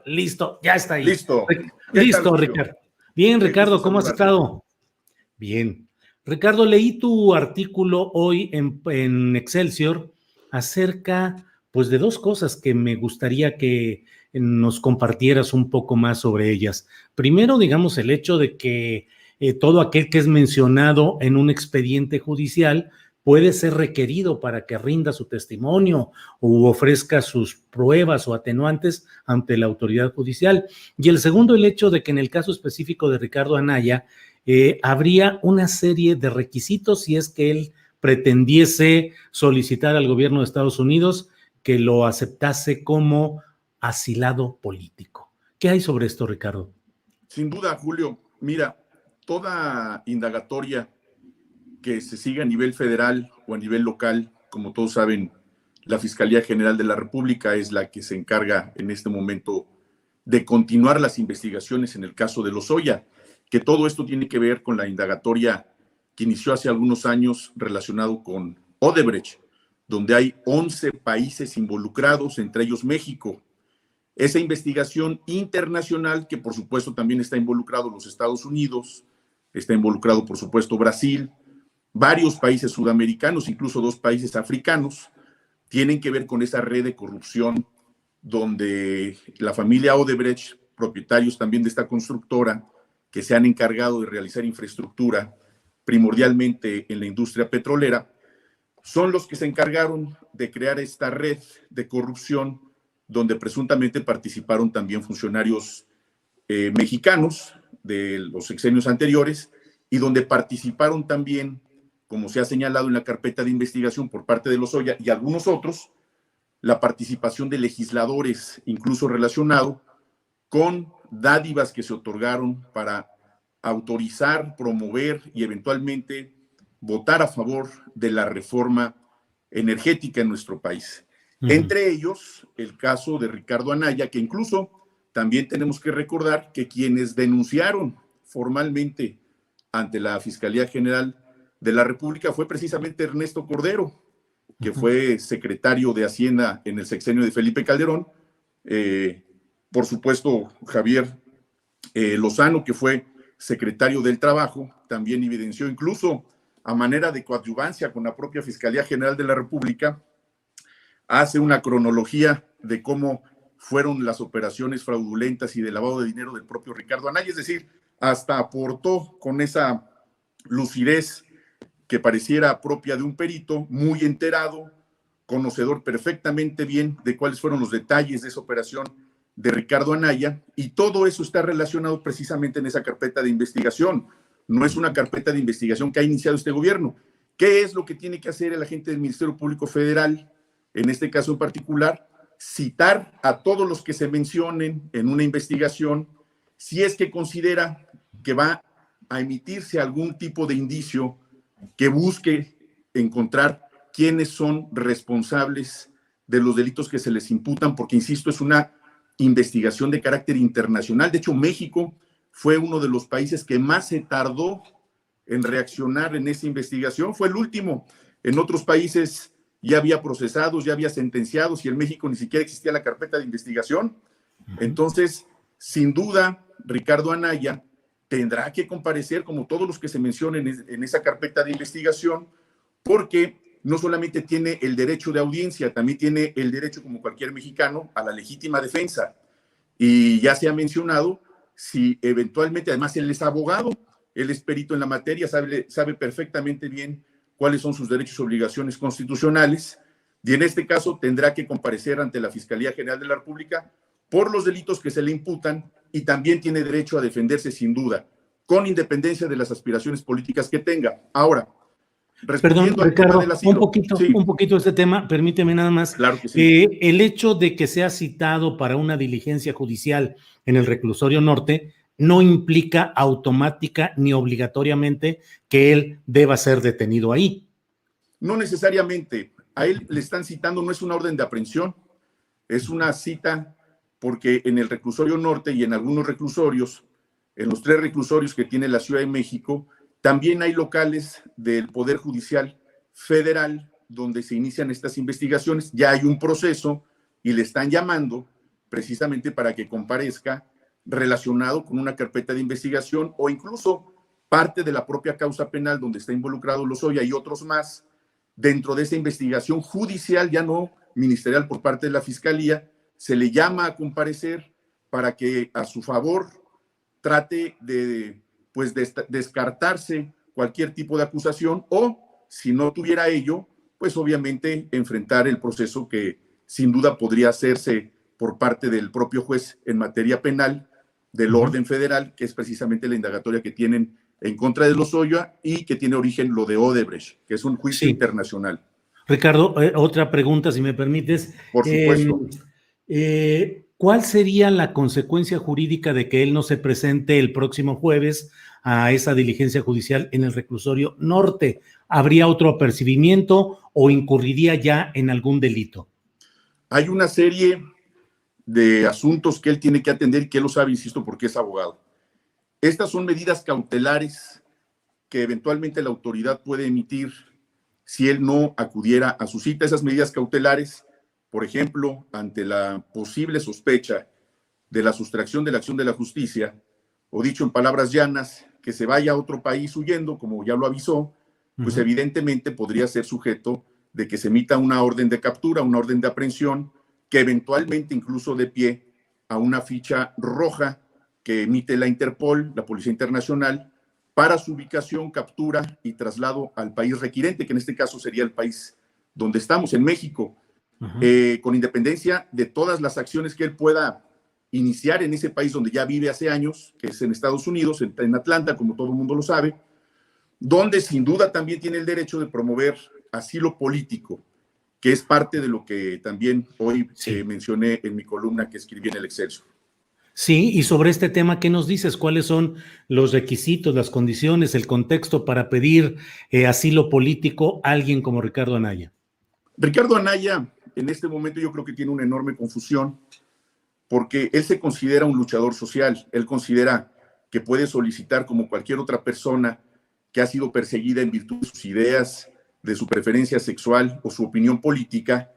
listo, ya está ahí. Listo. Listo, Ricardo. Bien, Ricardo, ¿cómo has estado? Bien. Ricardo, leí tu artículo hoy en Excelsior acerca, pues, de dos cosas que me gustaría que nos compartieras un poco más sobre ellas. Primero, digamos, el hecho de que todo aquel que es mencionado en un expediente judicial puede ser requerido para que rinda su testimonio u ofrezca sus pruebas o atenuantes ante la autoridad judicial. Y el segundo, el hecho de que en el caso específico de Ricardo Anaya, habría una serie de requisitos si es que él pretendiese solicitar al gobierno de Estados Unidos que lo aceptase como asilado político. ¿Qué hay sobre esto, Ricardo? Sin duda, Julio. Mira, toda indagatoria que se siga a nivel federal o a nivel local, como todos saben, la Fiscalía General de la República es la que se encarga en este momento de continuar las investigaciones en el caso de Lozoya, que todo esto tiene que ver con la indagatoria que inició hace algunos años relacionado con Odebrecht, donde hay 11 países involucrados, entre ellos México. Esa investigación internacional, que por supuesto también está involucrado los Estados Unidos, está involucrado por supuesto Brasil, varios países sudamericanos, incluso 2 países africanos, tienen que ver con esa red de corrupción donde la familia Odebrecht, propietarios también de esta constructora, que se han encargado de realizar infraestructura, primordialmente en la industria petrolera, son los que se encargaron de crear esta red de corrupción donde presuntamente participaron también funcionarios mexicanos de los sexenios anteriores y donde participaron también, como se ha señalado en la carpeta de investigación por parte de Lozoya y algunos otros, la participación de legisladores, incluso relacionado con dádivas que se otorgaron para autorizar, promover y eventualmente votar a favor de la reforma energética en nuestro país. Entre ellos, el caso de Ricardo Anaya, que incluso también tenemos que recordar que quienes denunciaron formalmente ante la Fiscalía General de la República fue precisamente Ernesto Cordero, que fue secretario de Hacienda en el sexenio de Felipe Calderón, por supuesto Javier Lozano, que fue secretario del Trabajo, también evidenció incluso a manera de coadyuvancia con la propia Fiscalía General de la República, hace una cronología de cómo fueron las operaciones fraudulentas y de lavado de dinero del propio Ricardo Anaya, es decir, hasta aportó con esa lucidez que pareciera propia de un perito, muy enterado, conocedor perfectamente bien de cuáles fueron los detalles de esa operación de Ricardo Anaya, y todo eso está relacionado precisamente en esa carpeta de investigación. No es una carpeta de investigación que ha iniciado este gobierno. ¿Qué es lo que tiene que hacer el agente del Ministerio Público Federal? En este caso en particular, citar a todos los que se mencionen en una investigación, si es que considera que va a emitirse algún tipo de indicio que busque encontrar quiénes son responsables de los delitos que se les imputan, porque, insisto, es una investigación de carácter internacional. De hecho, México fue uno de los países que más se tardó en reaccionar en esa investigación, fue el último. En otros países ya había procesados, ya había sentenciados, y en México ni siquiera existía la carpeta de investigación. Entonces, sin duda, Ricardo Anaya tendrá que comparecer, como todos los que se mencionen en esa carpeta de investigación, porque no solamente tiene el derecho de audiencia, también tiene el derecho, como cualquier mexicano, a la legítima defensa. Y ya se ha mencionado, si eventualmente, además él es abogado, él es perito en la materia, sabe perfectamente bien cuáles son sus derechos y obligaciones constitucionales, y en este caso tendrá que comparecer ante la Fiscalía General de la República por los delitos que se le imputan, y también tiene derecho a defenderse sin duda, con independencia de las aspiraciones políticas que tenga. Ahora, perdón, Ricardo, un poquito este tema, permíteme nada más. Claro que sí. El hecho de que sea citado para una diligencia judicial en el reclusorio norte no implica automática ni obligatoriamente que él deba ser detenido ahí. No necesariamente. A él le están citando, no es una orden de aprehensión, es una cita porque en el reclusorio norte y en algunos reclusorios, en los 3 reclusorios que tiene la Ciudad de México, también hay locales del Poder Judicial Federal donde se inician estas investigaciones. Ya hay un proceso y le están llamando precisamente para que comparezca relacionado con una carpeta de investigación o incluso parte de la propia causa penal donde está involucrado Lozoya y otros más dentro de esa investigación judicial, ya no ministerial por parte de la Fiscalía. Se le llama a comparecer para que a su favor trate de descartarse cualquier tipo de acusación o, si no tuviera ello, pues obviamente enfrentar el proceso que sin duda podría hacerse por parte del propio juez en materia penal del orden federal, que es precisamente la indagatoria que tienen en contra de Lozoya y que tiene origen lo de Odebrecht, que es un juicio internacional. Ricardo, otra pregunta, si me permites. Por supuesto. ¿Cuál sería la consecuencia jurídica de que él no se presente el próximo jueves a esa diligencia judicial en el reclusorio norte? ¿Habría otro apercibimiento o incurriría ya en algún delito? Hay una serie de asuntos que él tiene que atender y que él lo sabe, insisto, porque es abogado. Estas son medidas cautelares que eventualmente la autoridad puede emitir si él no acudiera a su cita. Esas medidas cautelares, por ejemplo, ante la posible sospecha de la sustracción de la acción de la justicia, o dicho en palabras llanas, que se vaya a otro país huyendo, como ya lo avisó, pues evidentemente podría ser sujeto de que se emita una orden de captura, una orden de aprehensión, que eventualmente incluso dé pie a una ficha roja que emite la Interpol, la Policía Internacional, para su ubicación, captura y traslado al país requirente, que en este caso sería el país donde estamos, en México, con independencia de todas las acciones que él pueda iniciar en ese país donde ya vive hace años, que es en Estados Unidos, en Atlanta, como todo el mundo lo sabe, donde sin duda también tiene el derecho de promover asilo político, que es parte de lo que también hoy mencioné en mi columna que escribí en el Excelsior. Sí, y sobre este tema, ¿qué nos dices? ¿Cuáles son los requisitos, las condiciones, el contexto para pedir asilo político a alguien como Ricardo Anaya? Ricardo Anaya, en este momento yo creo que tiene una enorme confusión porque él se considera un luchador social. Él considera que puede solicitar, como cualquier otra persona que ha sido perseguida en virtud de sus ideas, de su preferencia sexual o su opinión política,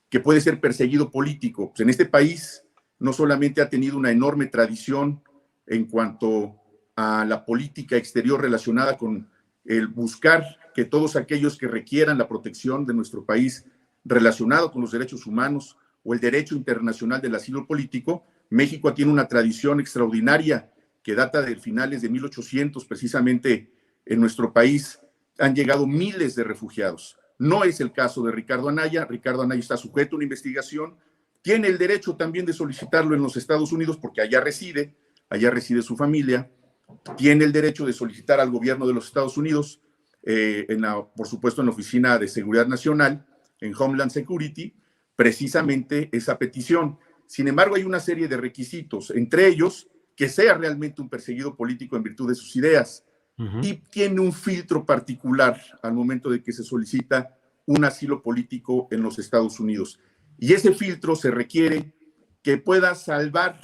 que puede ser perseguido político. Pues en este país no solamente ha tenido una enorme tradición en cuanto a la política exterior relacionada con el buscar que todos aquellos que requieran la protección de nuestro país relacionado con los derechos humanos o el derecho internacional del asilo político. México tiene una tradición extraordinaria que data de finales de 1800, precisamente en nuestro país han llegado miles de refugiados. No es el caso de Ricardo Anaya. Ricardo Anaya está sujeto a una investigación, tiene el derecho también de solicitarlo en los Estados Unidos porque allá reside su familia, tiene el derecho de solicitar al gobierno de los Estados Unidos, por supuesto en la Oficina de Seguridad Nacional, en Homeland Security, precisamente esa petición. Sin embargo, hay una serie de requisitos, entre ellos que sea realmente un perseguido político en virtud de sus ideas, y tiene un filtro particular al momento de que se solicita un asilo político en los Estados Unidos. Y ese filtro se requiere que pueda salvar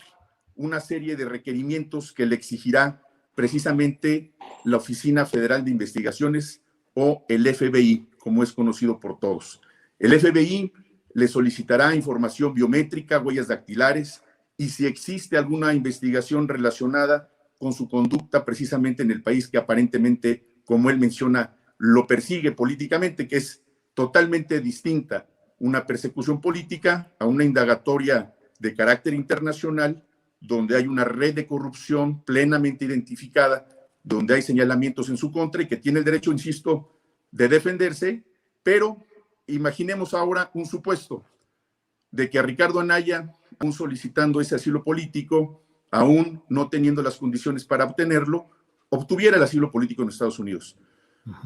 una serie de requerimientos que le exigirá precisamente la Oficina Federal de Investigaciones o el FBI, como es conocido por todos. El FBI le solicitará información biométrica, huellas dactilares y si existe alguna investigación relacionada con su conducta precisamente en el país que aparentemente, como él menciona, lo persigue políticamente, que es totalmente distinta una persecución política a una indagatoria de carácter internacional donde hay una red de corrupción plenamente identificada, donde hay señalamientos en su contra y que tiene el derecho, insisto, de defenderse, pero imaginemos ahora un supuesto de que a Ricardo Anaya, aún solicitando ese asilo político, aún no teniendo las condiciones para obtenerlo, obtuviera el asilo político en los Estados Unidos.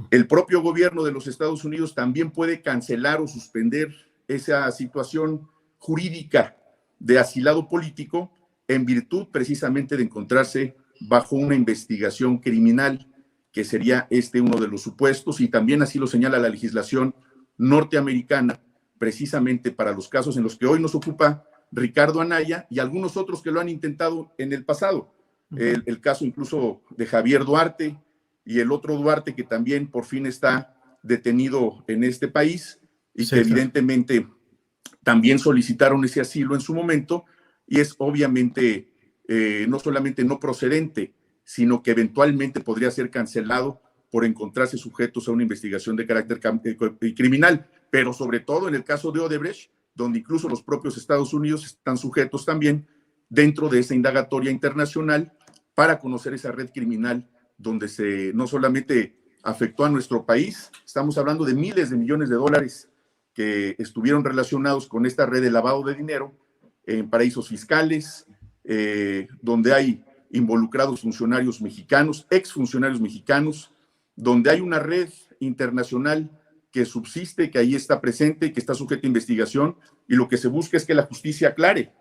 El propio gobierno de los Estados Unidos también puede cancelar o suspender esa situación jurídica de asilado político en virtud precisamente de encontrarse bajo una investigación criminal, que sería uno de los supuestos, y también así lo señala la legislación norteamericana, precisamente para los casos en los que hoy nos ocupa Ricardo Anaya y algunos otros que lo han intentado en el pasado. El caso incluso de Javier Duarte y el otro Duarte que también por fin está detenido en este país y que evidentemente también solicitaron ese asilo en su momento, y es obviamente no solamente no procedente, sino que eventualmente podría ser cancelado por encontrarse sujetos a una investigación de carácter criminal, pero sobre todo en el caso de Odebrecht, donde incluso los propios Estados Unidos están sujetos también dentro de esa indagatoria internacional para conocer esa red criminal donde no solamente afectó a nuestro país, estamos hablando de miles de millones de dólares que estuvieron relacionados con esta red de lavado de dinero en paraísos fiscales, donde hay involucrados funcionarios mexicanos, exfuncionarios mexicanos, donde hay una red internacional que subsiste, que ahí está presente, que está sujeta a investigación, y lo que se busca es que la justicia aclare.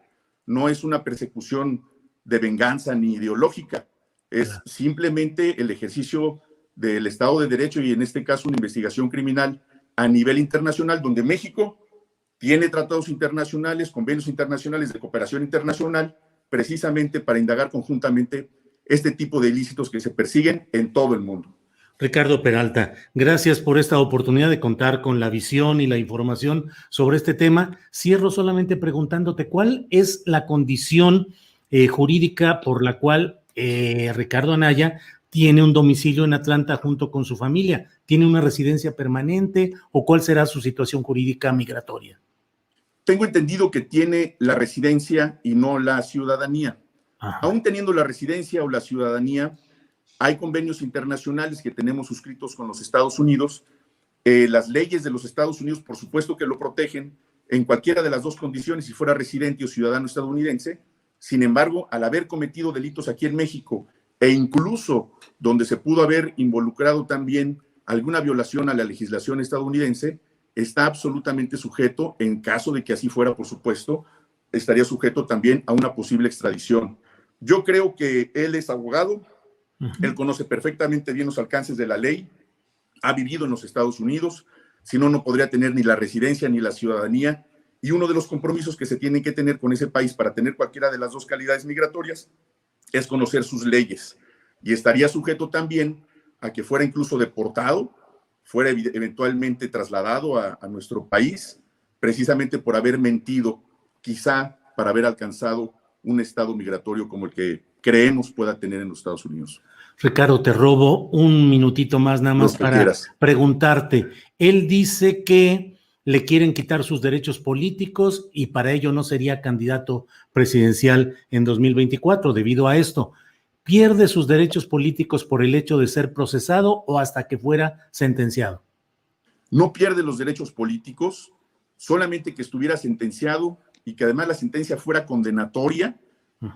No es una persecución de venganza ni ideológica, es simplemente el ejercicio del Estado de Derecho y en este caso una investigación criminal a nivel internacional, donde México tiene tratados internacionales, convenios internacionales de cooperación internacional, precisamente para indagar conjuntamente este tipo de ilícitos que se persiguen en todo el mundo. Ricardo Peralta, gracias por esta oportunidad de contar con la visión y la información sobre este tema. Cierro solamente preguntándote cuál es la condición jurídica por la cual Ricardo Anaya tiene un domicilio en Atlanta junto con su familia. ¿Tiene una residencia permanente o cuál será su situación jurídica migratoria? Tengo entendido que tiene la residencia y no la ciudadanía. Ajá. Aún teniendo la residencia o la ciudadanía, hay convenios internacionales que tenemos suscritos con los Estados Unidos. Las leyes de los Estados Unidos, por supuesto que lo protegen en cualquiera de las dos condiciones, si fuera residente o ciudadano estadounidense. Sin embargo, al haber cometido delitos aquí en México e incluso donde se pudo haber involucrado también alguna violación a la legislación estadounidense, está absolutamente sujeto, en caso de que así fuera, por supuesto, estaría sujeto también a una posible extradición. Yo creo que él es abogado, él conoce perfectamente bien los alcances de la ley, ha vivido en los Estados Unidos, si no, no podría tener ni la residencia ni la ciudadanía, y uno de los compromisos que se tienen que tener con ese país para tener cualquiera de las dos calidades migratorias es conocer sus leyes, y estaría sujeto también a que fuera incluso deportado, fuera eventualmente trasladado a nuestro país, precisamente por haber mentido, quizá para haber alcanzado un estado migratorio como el que creemos pueda tener en los Estados Unidos. Ricardo, te robo un minutito más nada más para preguntarte. Él dice que le quieren quitar sus derechos políticos y para ello no sería candidato presidencial en 2024 debido a esto. ¿Pierde sus derechos políticos por el hecho de ser procesado o hasta que fuera sentenciado? No pierde los derechos políticos, solamente que estuviera sentenciado y que además la sentencia fuera condenatoria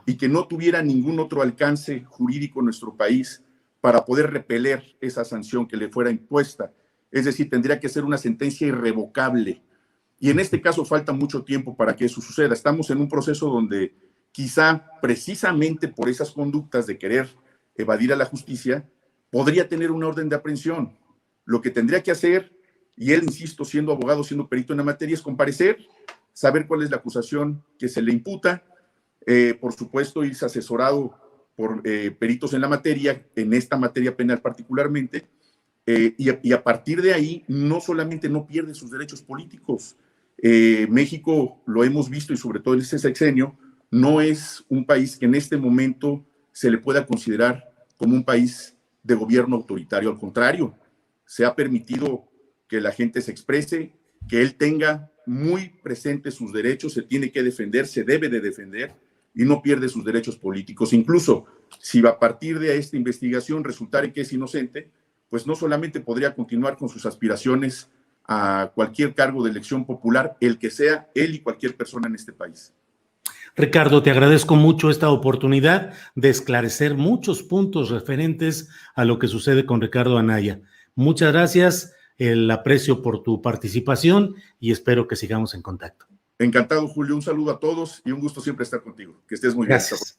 y que no tuviera ningún otro alcance jurídico en nuestro país para poder repeler esa sanción que le fuera impuesta. Es decir, tendría que ser una sentencia irrevocable. Y en este caso falta mucho tiempo para que eso suceda. Estamos en un proceso donde quizá precisamente por esas conductas de querer evadir a la justicia, podría tener una orden de aprehensión. Lo que tendría que hacer, y él, insisto, siendo abogado, siendo perito en la materia, es comparecer, saber cuál es la acusación que se le imputa, por supuesto, irse asesorado por peritos en la materia, en esta materia penal particularmente, y a partir de ahí, no solamente no pierde sus derechos políticos. México, lo hemos visto, y sobre todo en este sexenio, no es un país que en este momento se le pueda considerar como un país de gobierno autoritario. Al contrario, se ha permitido que la gente se exprese, que él tenga muy presentes sus derechos, se tiene que defender, se debe de defender y no pierde sus derechos políticos. Incluso si a partir de esta investigación resultare que es inocente, pues no solamente podría continuar con sus aspiraciones a cualquier cargo de elección popular, el que sea él y cualquier persona en este país. Ricardo, te agradezco mucho esta oportunidad de esclarecer muchos puntos referentes a lo que sucede con Ricardo Anaya. Muchas gracias, el aprecio por tu participación y espero que sigamos en contacto. Encantado, Julio. Un saludo a todos y un gusto siempre estar contigo. Que estés muy bien. Gracias.